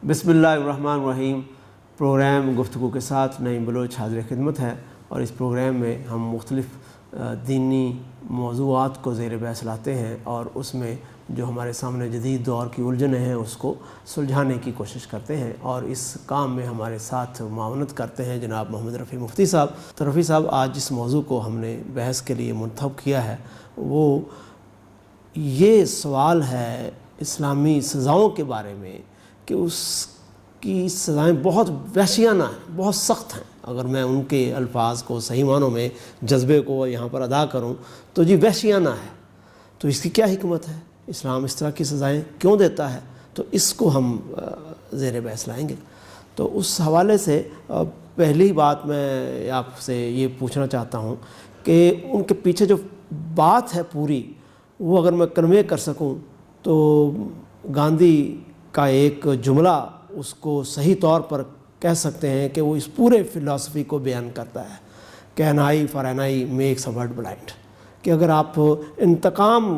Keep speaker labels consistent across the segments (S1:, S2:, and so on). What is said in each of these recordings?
S1: بسم اللہ الرحمن الرحیم۔ پروگرام گفتگو کے ساتھ نعیم بلوچ حاضر خدمت ہے، اور اس پروگرام میں ہم مختلف دینی موضوعات کو زیر بحث لاتے ہیں اور اس میں جو ہمارے سامنے جدید دور کی الجھنیں ہیں اس کو سلجھانے کی کوشش کرتے ہیں، اور اس کام میں ہمارے ساتھ معاونت کرتے ہیں جناب محمد رفیع مفتی صاحب۔ تو رفیع صاحب، آج جس موضوع کو ہم نے بحث کے لیے منتخب کیا ہے وہ یہ سوال ہے اسلامی سزاؤں کے بارے میں کہ اس کی سزائیں بہت وحشیانہ ہیں، بہت سخت ہیں۔ اگر میں ان کے الفاظ کو صحیح معنوں میں جذبے کو یہاں پر ادا کروں تو جی وحشیانہ ہے، تو اس کی کیا حکمت ہے؟ اسلام اس طرح کی سزائیں کیوں دیتا ہے؟ تو اس کو ہم زیر بحث لائیں گے۔ تو اس حوالے سے پہلی بات میں آپ سے یہ پوچھنا چاہتا ہوں کہ ان کے پیچھے جو بات ہے پوری، وہ اگر میں کنوے کر سکوں تو گاندھی کا ایک جملہ اس کو صحیح طور پر کہہ سکتے ہیں کہ وہ اس پورے فلسفی کو بیان کرتا ہے کہ an eye for an eye makes a word blind، کہ اگر آپ انتقام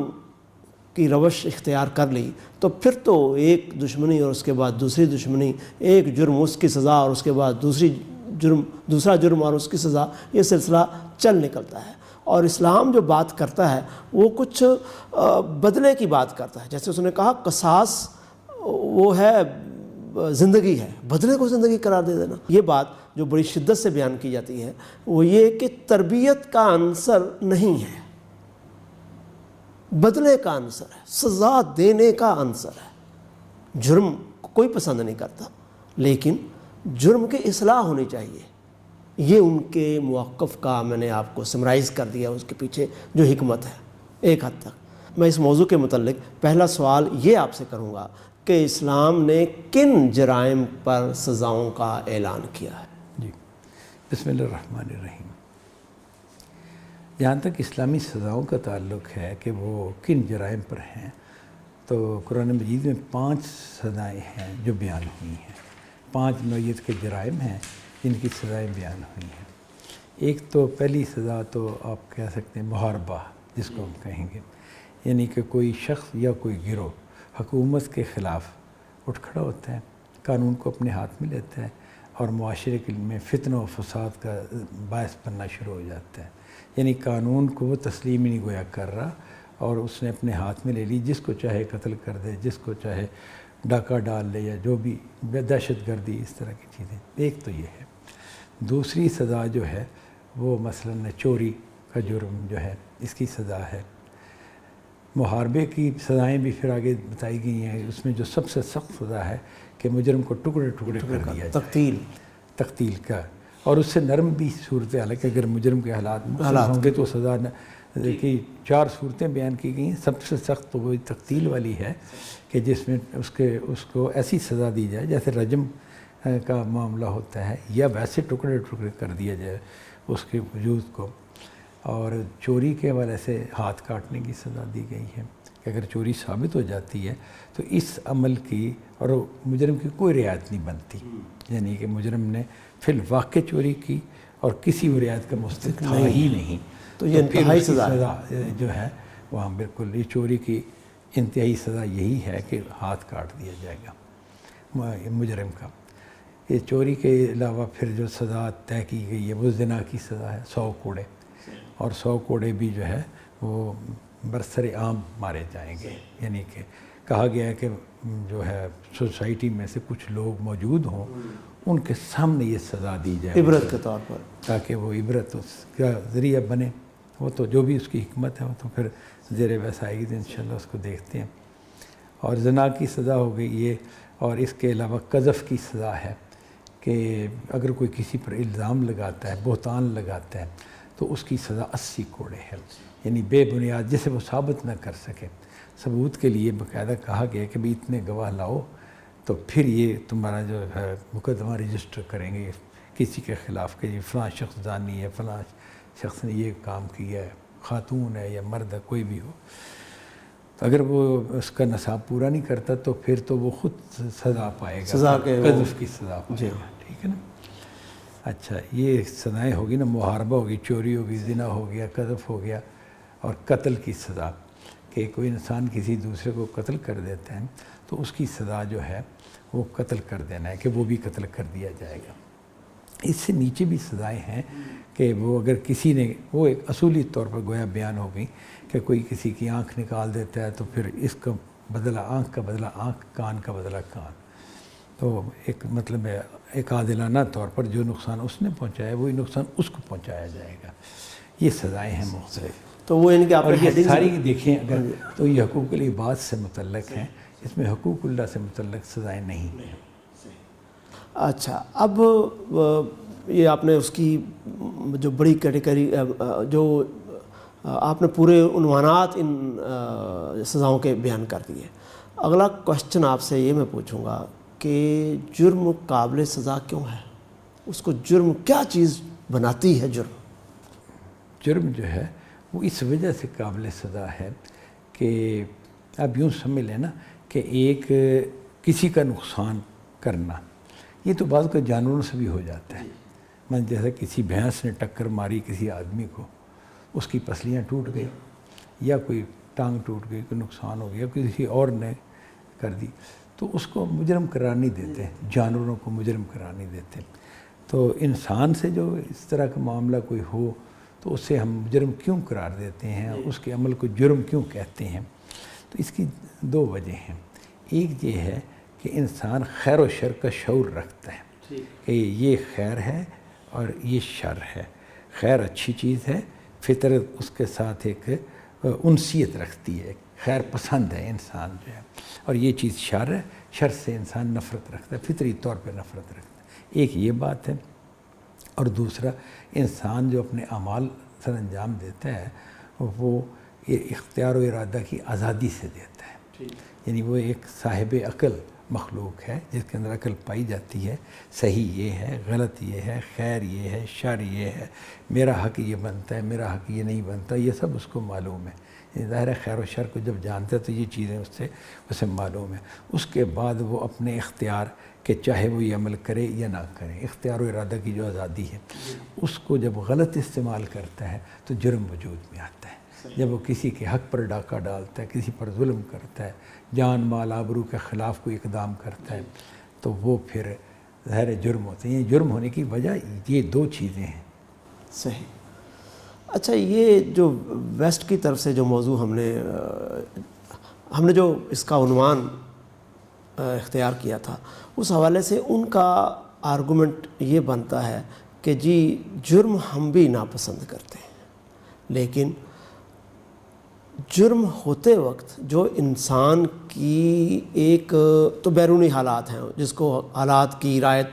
S1: کی روش اختیار کر لی تو پھر تو ایک دشمنی اور اس کے بعد دوسری دشمنی، ایک جرم اس کی سزا اور اس کے بعد دوسرا جرم اور اس کی سزا، یہ سلسلہ چل نکلتا ہے۔ اور اسلام جو بات کرتا ہے وہ کچھ بدلے کی بات کرتا ہے، جیسے اس نے کہا قصاص وہ ہے زندگی ہے، بدلے کو زندگی قرار دے دینا۔ یہ بات جو بڑی شدت سے بیان کی جاتی ہے وہ یہ کہ تربیت کا عنصر نہیں ہے، بدلے کا عنصر ہے، سزا دینے کا عنصر ہے۔ جرم کو کوئی پسند نہیں کرتا، لیکن جرم کی اصلاح ہونی چاہیے۔ یہ ان کے موقف کا میں نے آپ کو سمرائز کر دیا، اس کے پیچھے جو حکمت ہے ایک حد تک۔ میں اس موضوع کے متعلق پہلا سوال یہ آپ سے کروں گا کہ اسلام نے کن جرائم پر سزاؤں کا اعلان کیا ہے؟
S2: جی، بسم اللہ الرحمن الرحیم۔ جہاں تک اسلامی سزاؤں کا تعلق ہے کہ وہ کن جرائم پر ہیں، تو قرآن مجید میں 5 سزائیں ہیں جو بیان ہوئی ہیں، 5 نوعیت کے جرائم ہیں جن کی سزائیں بیان ہوئی ہیں۔ ایک تو پہلی سزا تو آپ کہہ سکتے ہیں محاربہ، جس کو ہم کہیں گے، یعنی کہ کوئی شخص یا کوئی گروہ حکومت کے خلاف اٹھ کھڑا ہوتا ہے، قانون کو اپنے ہاتھ میں لیتا ہے اور معاشرے میں فتنہ و فساد کا باعث بننا شروع ہو جاتا ہے۔ یعنی قانون کو وہ تسلیم ہی نہیں گویا کر رہا اور اس نے اپنے ہاتھ میں لے لی، جس کو چاہے قتل کر دے، جس کو چاہے ڈاکہ ڈال لے، یا جو بھی دہشت گردی اس طرح کی چیزیں۔ ایک تو یہ ہے۔ دوسری سزا جو ہے وہ مثلاً چوری کا جرم جو ہے، اس کی سزا ہے۔ محاربے کی سزائیں بھی پھر آگے بتائی گئی ہیں، اس میں جو سب سے سخت سزا ہے کہ مجرم کو ٹکڑے ٹکڑے کر دیا جائے، تقتیل کا۔ اور اس سے نرم بھی صورتحال ہے کہ اگر مجرم کے حالات ہوں گے تو سزا کی 4 صورتیں بیان کی گئی ہیں۔ سب سے سخت تو وہ تقتیل والی ہے کہ جس میں اس کو ایسی سزا دی جائے جیسے رجم کا معاملہ ہوتا ہے، یا ویسے ٹکڑے ٹکڑے کر دیا جائے اس کے وجود کو۔ اور چوری کے حوالے سے ہاتھ کاٹنے کی سزا دی گئی ہے کہ اگر چوری ثابت ہو جاتی ہے تو اس عمل کی اور مجرم کی کوئی رعایت نہیں بنتی، یعنی کہ مجرم نے فی الواقع چوری کی اور کسی بھی رعایت کا مستحق تھا ہی نہیں،
S1: تو یہ انتہائی سزا
S2: جو ہے وہاں بالکل یہ چوری کی انتہائی سزا یہی ہے کہ ہاتھ کاٹ دیا جائے گا مجرم کا۔ یہ چوری کے علاوہ پھر جو سزا طے کی گئی ہے وہ زنا کی سزا ہے، 100 کوڑے، اور 100 کوڑے بھی جو ہے وہ برسر عام مارے جائیں گے۔ یعنی کہ کہا گیا ہے کہ جو ہے سوسائٹی میں سے کچھ لوگ موجود ہوں، ان کے سامنے یہ سزا دی جائے
S1: عبرت کے طور پر،
S2: تاکہ وہ عبرت اس کا ذریعہ بنے۔ وہ تو جو بھی اس کی حکمت ہے وہ تو پھر زیر بحث آئے گی تو انشاءاللہ اس کو دیکھتے ہیں۔ اور زنا کی سزا ہو گئی یہ، اور اس کے علاوہ قذف کی سزا ہے کہ اگر کوئی کسی پر الزام لگاتا ہے، بہتان لگاتا ہے، تو اس کی سزا 80 کوڑے ہے، یعنی بے بنیاد، جسے وہ ثابت نہ کر سکے۔ ثبوت کے لیے باقاعدہ کہا گیا کہ بھی اتنے گواہ لاؤ تو پھر یہ تمہارا جو ہے مقدمہ رجسٹر کریں گے کسی کے خلاف کہ یہ فلاں شخص زانی ہے، فلاں شخص نے یہ کام کیا ہے، خاتون ہے یا مرد ہے، کوئی بھی ہو۔ اگر وہ اس کا نصاب پورا نہیں کرتا تو پھر تو وہ خود سزا پائے گا، قذف کی سزا پائے گا، ٹھیک ہے نا۔ اچھا، یہ سزائیں ہوگی نا، محاربہ ہوگی، چوری ہوگی، زنا ہو گیا، قذف ہو گیا، اور قتل کی سزا کہ کوئی انسان کسی دوسرے کو قتل کر دیتا ہے تو اس کی سزا جو ہے وہ قتل کر دینا ہے کہ وہ بھی قتل کر دیا جائے گا۔ اس سے نیچے بھی سزائیں ہیں کہ وہ اگر کسی نے، وہ ایک اصولی طور پر گویا بیان ہو گئی کہ کوئی کسی کی آنکھ نکال دیتا ہے تو پھر اس کا بدلہ آنکھ کا بدلہ آنکھ، کان کا بدلہ کان، تو ایک مطلب ہے ایک عادلانہ طور پر جو نقصان اس نے پہنچایا وہی نقصان اس کو پہنچایا جائے گا۔ یہ سزائیں ہیں مختلف،
S1: تو وہ ان کے آپ
S2: اور یہ ساری دیکھیں اگر تو یہ حقوق العباد سے متعلق ہیں، اس میں حقوق اللہ سے متعلق سزائیں نہیں ہیں۔
S1: اچھا، اب یہ آپ نے اس کی جو بڑی کیٹیگری، جو آپ نے پورے عنوانات ان سزاؤں کے بیان کر دیے۔ اگلا کوشچن آپ سے یہ میں پوچھوں گا کہ جرم قابل سزا کیوں ہے؟ اس کو جرم کیا چیز بناتی ہے؟
S2: جرم جو ہے وہ اس وجہ سے قابل سزا ہے کہ اب یوں سمجھ لیں نا کہ ایک کسی کا نقصان کرنا، یہ تو بعض کا جانوروں سے بھی ہو جاتا ہے۔ میں جیسے کسی بھینس نے ٹکر ماری کسی آدمی کو، اس کی پسلیاں ٹوٹ گئی، یا کوئی ٹانگ ٹوٹ گئی، کوئی نقصان ہو گیا، کسی اور نے کر دی، تو اس کو مجرم قرار نہیں دیتے، جانوروں کو مجرم قرار نہیں دیتے۔ تو انسان سے جو اس طرح کا معاملہ کوئی ہو تو اسے ہم مجرم کیوں قرار دیتے ہیں، اس کے عمل کو جرم کیوں کہتے ہیں؟ تو اس کی دو وجہ ہیں۔ ایک یہ ہے کہ انسان خیر و شر کا شعور رکھتا ہے کہ یہ خیر ہے اور یہ شر ہے، خیر اچھی چیز ہے، فطرت اس کے ساتھ ایک انسیت رکھتی ہے، خیر پسند ہے انسان جو ہے، اور یہ چیز شر ہے، شر سے انسان نفرت رکھتا ہے، فطری طور پہ نفرت رکھتا ہے۔ ایک یہ بات ہے، اور دوسرا انسان جو اپنے اعمال سر انجام دیتا ہے وہ اختیار و ارادہ کی آزادی سے دیتا ہے، یعنی وہ ایک صاحب عقل مخلوق ہے جس کے اندر عقل پائی جاتی ہے، صحیح یہ ہے، غلط یہ ہے، خیر یہ ہے، شر یہ ہے، میرا حق یہ بنتا ہے، میرا حق یہ نہیں بنتا، یہ سب اس کو معلوم ہے۔ ظاہر ہے خیر و شر کو جب جانتا ہے تو یہ چیزیں اسے معلوم ہے۔ اس کے بعد وہ اپنے اختیار کہ چاہے وہ یہ عمل کرے یا نہ کرے، اختیار و ارادہ کی جو آزادی ہے، اس کو جب غلط استعمال کرتا ہے تو جرم وجود میں آتا ہے۔ جب وہ کسی کے حق پر ڈاکہ ڈالتا ہے، کسی پر ظلم کرتا ہے، جان مال آبرو کے خلاف کوئی اقدام کرتا ہے، تو وہ پھر ظاہر جرم ہوتے ہیں۔ جرم ہونے کی وجہ یہ دو چیزیں ہیں۔
S1: صحیح۔ اچھا، یہ جو ویسٹ کی طرف سے جو موضوع ہم نے جو اس کا عنوان اختیار کیا تھا، اس حوالے سے ان کا آرگومنٹ یہ بنتا ہے کہ جی جرم ہم بھی ناپسند کرتے ہیں، لیکن جرم ہوتے وقت جو انسان کی ایک تو بیرونی حالات ہیں جس کو حالات کی رعایت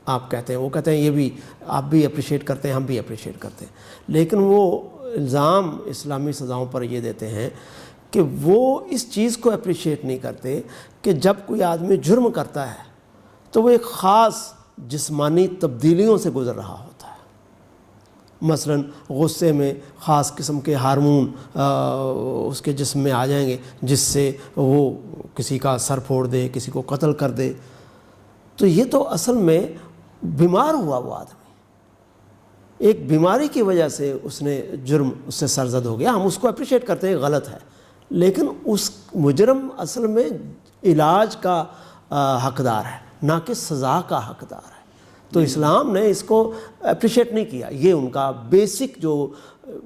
S1: آپ کہتے ہیں، وہ کہتے ہیں یہ بھی آپ بھی اپریشیٹ کرتے ہیں، ہم بھی اپریشیٹ کرتے ہیں، لیکن وہ الزام اسلامی سزاؤں پر یہ دیتے ہیں کہ وہ اس چیز کو اپریشیٹ نہیں کرتے کہ جب کوئی آدمی جرم کرتا ہے تو وہ ایک خاص جسمانی تبدیلیوں سے گزر رہا ہوتا ہے۔ مثلا غصے میں خاص قسم کے ہارمون اس کے جسم میں آ جائیں گے جس سے وہ کسی کا سر پھوڑ دے، کسی کو قتل کر دے۔ تو یہ تو اصل میں بیمار ہوا وہ آدمی، ایک بیماری کی وجہ سے اس نے جرم اس سے سرزد ہو گیا، ہم اس کو اپریشیٹ کرتے ہیں غلط ہے، لیکن اس مجرم اصل میں علاج کا حقدار ہے، نہ کہ سزا کا حقدار ہے۔ تو اسلام نے اس کو اپریشیٹ نہیں کیا، یہ ان کا بیسک جو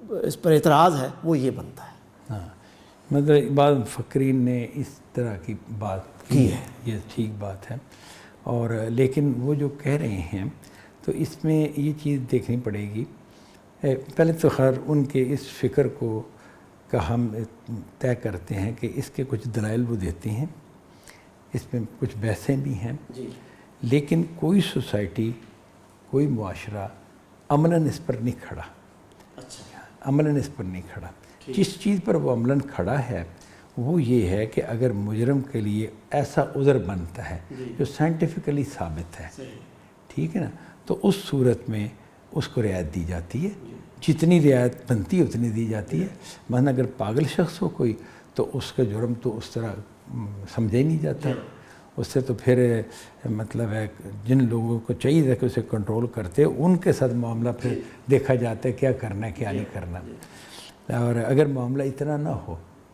S1: اس پر اعتراض ہے وہ یہ بنتا ہے۔
S2: ہاں، مطلب بعض مفکرین نے اس طرح کی بات کی ہے، یہ ٹھیک بات ہے، اور لیکن وہ جو کہہ رہے ہیں تو اس میں یہ چیز دیکھنی پڑے گی۔ پہلے تو خیر ان کے اس فکر کو کا ہم طے کرتے ہیں کہ اس کے کچھ دلائل وہ دیتے ہیں، اس میں کچھ بحثیں بھی ہیں، لیکن کوئی سوسائٹی، کوئی معاشرہ عملاً اس پر نہیں کھڑا، عملاً اس پر نہیں کھڑا۔ جس چیز پر وہ عملاً کھڑا ہے وہ یہ ہے کہ اگر مجرم کے لیے ایسا عذر بنتا ہے جو سائنٹیفکلی ثابت ہے، ٹھیک ہے نا، تو اس صورت میں اس کو رعایت دی جاتی ہے، جتنی رعایت بنتی ہے اتنی دی جاتی ہے۔ مثلا اگر پاگل شخص ہو کوئی تو اس کا جرم تو اس طرح سمجھا ہی نہیں جاتا، اس سے تو پھر مطلب ہے جن لوگوں کو چاہیے تھا کہ اسے کنٹرول کرتے ان کے ساتھ معاملہ پھر دیکھا جاتا ہے کیا کرنا ہے کیا نہیں کرنا۔ اور اگر معاملہ اتنا نہ ہو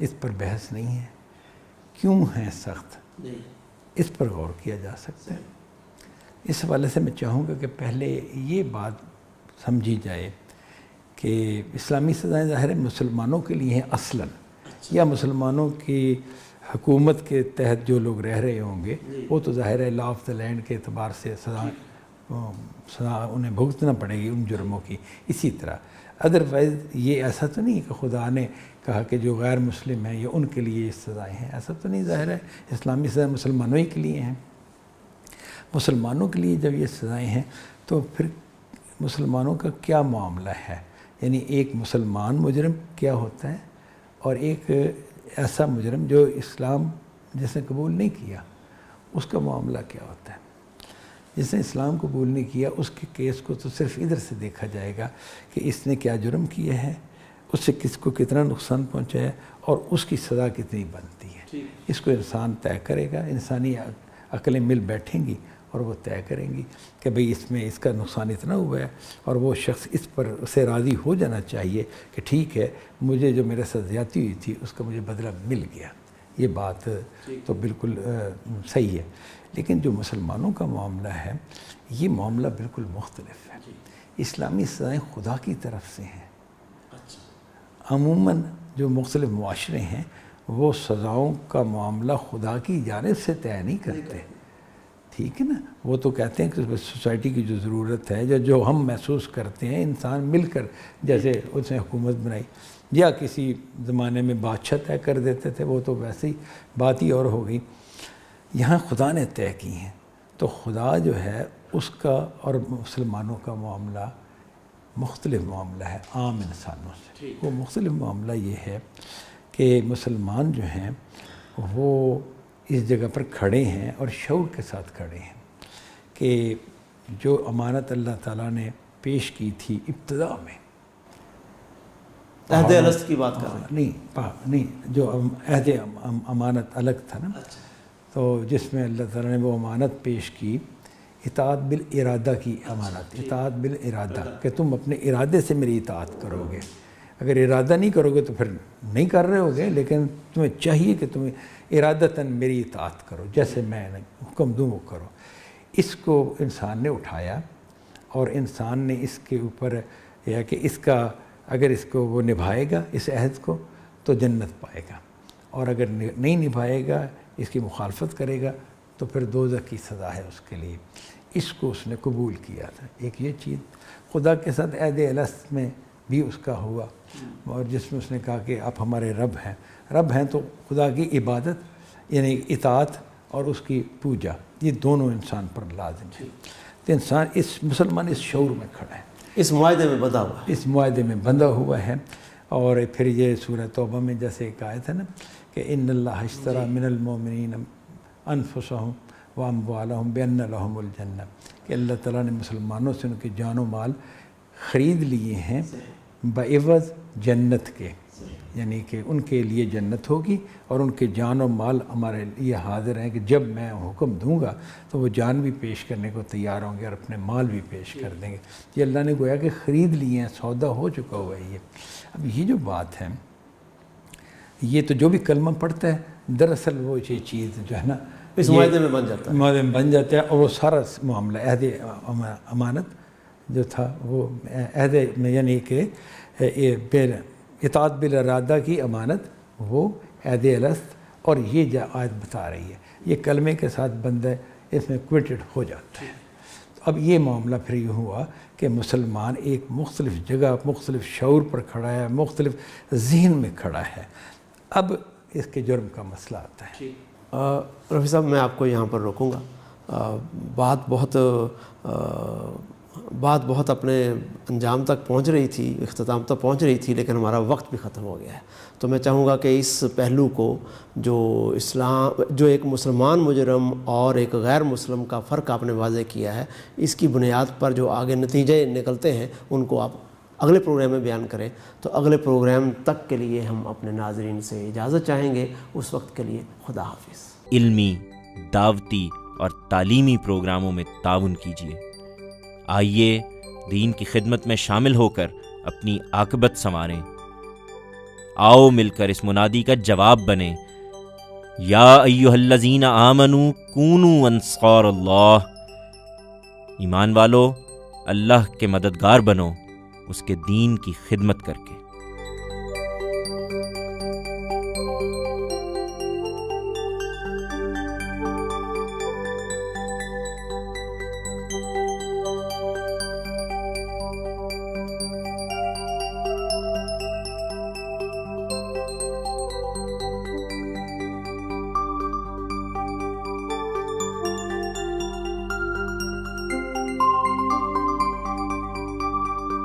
S2: اس پر بحث نہیں ہے. کیوں ہیں سخت؟ اس پر غور کیا جا سکتا ہے. اس حوالے سے میں چاہوں گا کہ پہلے یہ بات سمجھی جائے کہ اسلامی سزائیں ظاہر مسلمانوں کے لیے ہیں اصلاً، یا مسلمانوں کی حکومت کے تحت جو لوگ رہ رہے ہوں گے وہ تو ظاہر ہے لا آف دا لینڈ کے اعتبار سے سزا انہیں بھگتنا پڑے گی ان جرموں کی. اسی طرح ادروائز یہ ایسا تو نہیں کہ خدا نے کہا کہ جو غیر مسلم ہیں یا ان کے لیے یہ سزائیں ہیں، ایسا تو نہیں. ظاہر ہے اسلامی سزائیں مسلمانوں ہی کے لیے ہیں. مسلمانوں کے لیے جب یہ سزائیں ہیں تو پھر مسلمانوں کا کیا معاملہ ہے؟ یعنی ایک مسلمان مجرم کیا ہوتا ہے اور ایک ایسا مجرم جو اسلام جس نے قبول نہیں کیا اس کا معاملہ کیا ہوتا ہے؟ جس نے اسلام قبول نہیں کیا اس کے کیس کو تو صرف ادھر سے دیکھا جائے گا کہ اس نے کیا جرم کیا ہے، اس سے کس کو کتنا نقصان پہنچا ہے اور اس کی سزا کتنی بنتی ہے. اس کو انسان طے کرے گا، انسانی عقلیں مل بیٹھیں گی اور وہ طے کریں گی کہ بھئی اس میں اس کا نقصان اتنا ہوا ہے اور وہ شخص اس پر اسے راضی ہو جانا چاہیے کہ ٹھیک ہے مجھے جو میرے ساتھ زیادتی ہوئی تھی اس کا مجھے بدلہ مل گیا. یہ بات تو بالکل صحیح ہے. لیکن جو مسلمانوں کا معاملہ ہے یہ معاملہ بالکل مختلف ہے. اسلامی سزائیں خدا کی طرف سے ہیں. عموماً جو مختلف معاشرے ہیں وہ سزاؤں کا معاملہ خدا کی جانب سے طے نہیں کرتے. ٹھیک ہے نا، وہ تو کہتے ہیں کہ سوسائٹی کی جو ضرورت ہے جو ہم محسوس کرتے ہیں انسان مل کر، جیسے اس نے حکومت بنائی یا کسی زمانے میں بادشاہ طے کر دیتے تھے، وہ تو ویسے ہی بات ہی اور ہو گئی. یہاں خدا نے طے کی ہیں تو خدا جو ہے اس کا اور مسلمانوں کا معاملہ مختلف معاملہ ہے عام انسانوں سے. وہ مختلف معاملہ یہ ہے کہ مسلمان جو ہیں وہ اس جگہ پر کھڑے ہیں اور شعور کے ساتھ کھڑے ہیں کہ جو امانت اللہ تعالیٰ نے پیش کی تھی ابتدا میں،
S1: عہد الست کی بات کر رہے ہیں؟
S2: نہیں، جو عہد امانت الگ تھا نا، تو جس میں اللہ تعالیٰ نے وہ امانت پیش کی اطاعت بالارادہ کی امانت. اطاعت بالارادہ کہ تم اپنے ارادے سے میری اطاعت کرو گے. اگر ارادہ نہیں کرو گے تو پھر نہیں کر رہے ہوگے، لیکن تمہیں چاہیے کہ تم ارادتاً میری اطاعت کرو، جیسے میں حکم دوں وہ کرو. اس کو انسان نے اٹھایا اور انسان نے اس کے اوپر یہ کہ اس کا اگر اس کو وہ نبھائے گا اس عہد کو تو جنت پائے گا، اور اگر نہیں نبھائے گا اس کی مخالفت کرے گا تو پھر دوزخ کی سزا ہے اس کے لیے. اس کو اس نے قبول کیا تھا. ایک یہ چیز خدا کے ساتھ عہد الست میں بھی اس کا ہوا، اور جس میں اس نے کہا کہ آپ ہمارے رب ہیں تو خدا کی عبادت یعنی اطاعت اور اس کی پوجا یہ دونوں انسان پر لازم ہے. تو انسان مسلمان اس شعور میں کھڑا ہے،
S1: اس معاہدے میں بندھا ہوا ہے،
S2: اس معاہدے میں بندھا ہوا ہے. اور پھر یہ سورہ توبہ میں جیسے ایک آیت ہے نا کہ ان اللہ اشتری من المؤمنین انفسهم واموالهم بان لهم الجنہ، کہ اللہ تعالیٰ نے مسلمانوں سے ان کے جان و مال خرید لیے ہیں بعوض جنت کے، یعنی کہ ان کے لیے جنت ہوگی اور ان کے جان و مال ہمارے لیے حاضر ہیں کہ جب میں حکم دوں گا تو وہ جان بھی پیش کرنے کو تیار ہوں گے اور اپنے مال بھی پیش کر دیں گے. یہ اللہ نے گویا کہ خرید لیے ہیں، سودا ہو چکا ہوا ہے یہ. اب یہ جو بات ہے یہ تو جو بھی کلمہ پڑھتا ہے دراصل وہ یہ چیز جو ہے نا
S1: اس معاہدے میں بن جاتا ہے،
S2: معاہدے میں بن جاتا ہے. اور وہ سارا معاملہ عہد امانت جو تھا وہ عہد میں یعنی کہ اطاعت بالارادہ کی امانت وہ عہد الست، اور یہ جو آیت بتا رہی ہے یہ کلمے کے ساتھ بندہ اس میں کوئٹڈ ہو جاتا ہے. اب یہ معاملہ پھر یہ ہوا کہ مسلمان ایک مختلف جگہ مختلف شعور پر کھڑا ہے، مختلف ذہن میں کھڑا ہے. اب اس کے جرم کا مسئلہ آتا ہے.
S1: رفیع صاحب میں آپ کو یہاں پر روکوں گا. بات بہت اپنے انجام تک پہنچ رہی تھی، اختتام تک پہنچ رہی تھی، لیکن ہمارا وقت بھی ختم ہو گیا ہے. تو میں چاہوں گا کہ اس پہلو کو جو ایک مسلمان مجرم اور ایک غیر مسلم کا فرق آپ نے واضح کیا ہے، اس کی بنیاد پر جو آگے نتیجے نکلتے ہیں ان کو آپ اگلے پروگرام میں بیان کریں. تو اگلے پروگرام تک کے لیے ہم اپنے ناظرین سے اجازت چاہیں گے. اس وقت کے لیے خدا حافظ.
S3: علمی، دعوتی اور تعلیمی پروگراموں میں تعاون کیجیے. آئیے دین کی خدمت میں شامل ہو کر اپنی عاقبت سنواریں. آؤ مل کر اس منادی کا جواب بنیں، یا ایھا الذین آمنوا کونوا انصار اللہ، ایمان والو اللہ کے مددگار بنو اس کے دین کی خدمت کر کے۔